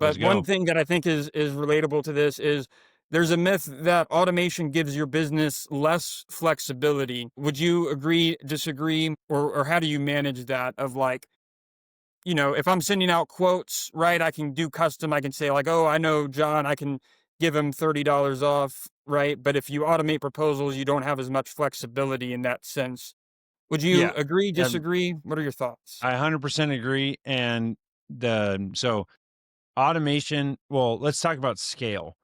Let's But one go. thing that I think is relatable to this is there's a myth that automation gives your business less flexibility. Would you agree, disagree, or how do you manage that of like, if I'm sending out quotes, right, I can do custom. I can say like, oh, I know John, I can give him $30 off, right? But if you automate proposals, you don't have as much flexibility in that sense. Would you Yeah. agree, Um, disagree? What are your thoughts? I 100% agree. And so automation, well, let's talk about scale.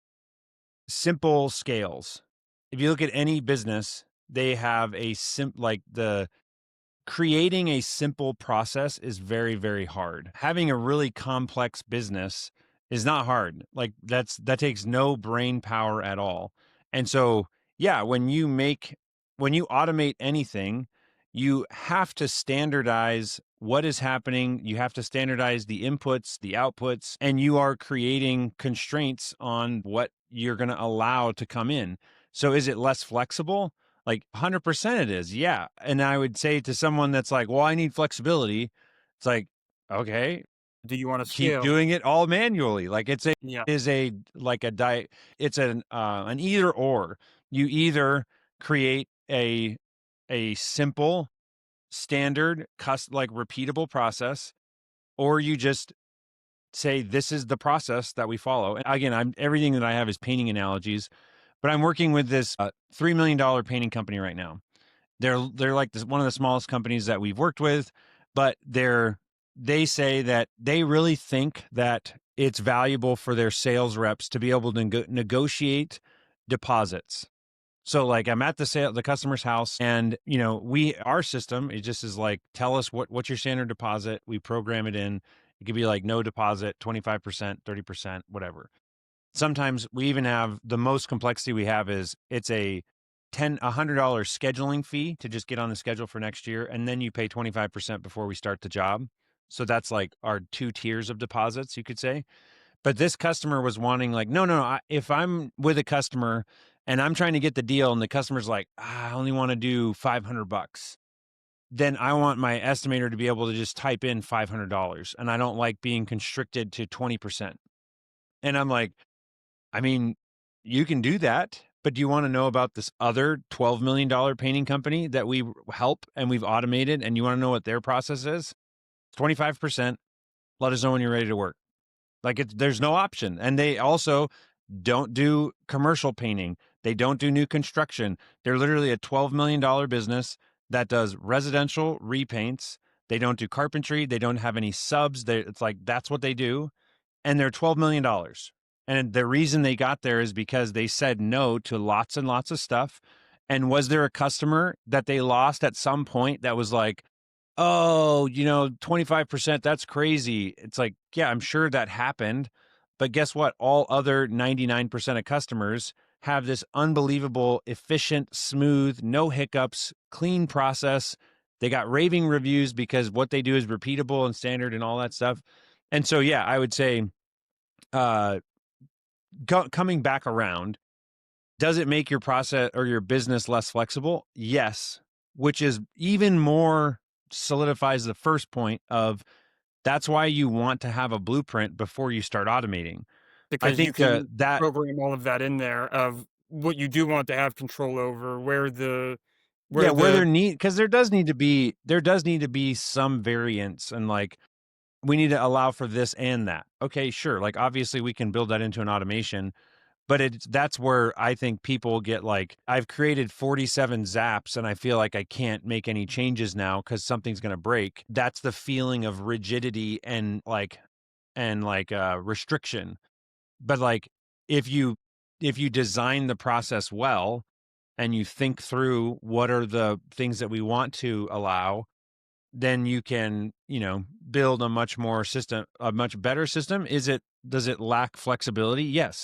Simple scales. If you look at any business, they have like the creating a simple process is very, very hard. Having a really complex business is not hard. Like that takes no brain power at all. And so, yeah, when you automate anything, you have to standardize what is happening. You have to standardize the inputs, the outputs, and you are creating constraints on what you're going to allow to come in. So is it less flexible? Like 100% it is. Yeah. And I would say to someone that's like, well, I need flexibility. It's like, okay, Do you want to keep scale? doing it all manually. Like Yeah. is a, like a diet. It's an either or. You either create a simple standard like repeatable process, or you just say, this is the process that we follow. And again, everything that I have is painting analogies, but I'm working with this $3 million painting company right now. They're like one of the smallest companies that we've worked with, but they say that they really think that it's valuable for their sales reps to be able to negotiate deposits. So like I'm at the customer's house, and our system, it just is like, tell us what's your standard deposit. We program it in. It could be like no deposit, 25%, 30%, whatever. Sometimes we even have the most complexity we have is it's $100 scheduling fee to just get on the schedule for next year. And then you pay 25% before we start the job. So that's like our 2 tiers of deposits, you could say. But this customer was wanting like, no, no, if I'm with a customer and I'm trying to get the deal and the customer's like, I only want to do $500, then I want my estimator to be able to just type in $500. And I don't like being constricted to 20%. And I'm like, I mean, you can do that, but do you want to know about this other $12 million painting company that we help and we've automated, and you want to know what their process is? 25%. Let us know when you're ready to work. Like there's no option. And they also don't do commercial painting. They don't do new construction. They're literally a $12 million business that does residential repaints. They don't do carpentry. They don't have any subs. It's like, that's what they do. And they're $12 million. And the reason they got there is because they said no to lots and lots of stuff. And was there a customer that they lost at some point that was like, oh, 25%, that's crazy? It's like, yeah, I'm sure that happened. But guess what? All other 99% of customers have this unbelievable, efficient, smooth, no hiccups, clean process. They got raving reviews because what they do is repeatable and standard and all that stuff. And so, yeah, I would say, uh, coming back around, does it make your process or your business less flexible? Yes, which is even more solidifies the first point of that's why you want to have a blueprint before you start automating. I Because you think can that program all of that in there of what you do want to have control over, yeah, where where the because there does need to be some variance, and like we need to allow for this and that. Okay, sure. Like obviously we can build that into an automation. But that's where I think people get like, I've created 47 zaps and I feel like I can't make any changes now because something's going to break. That's the feeling of rigidity and restriction. But like if you design the process well and you think through what are the things that we want to allow, then you can, build a much better system. Does it lack flexibility? Yes.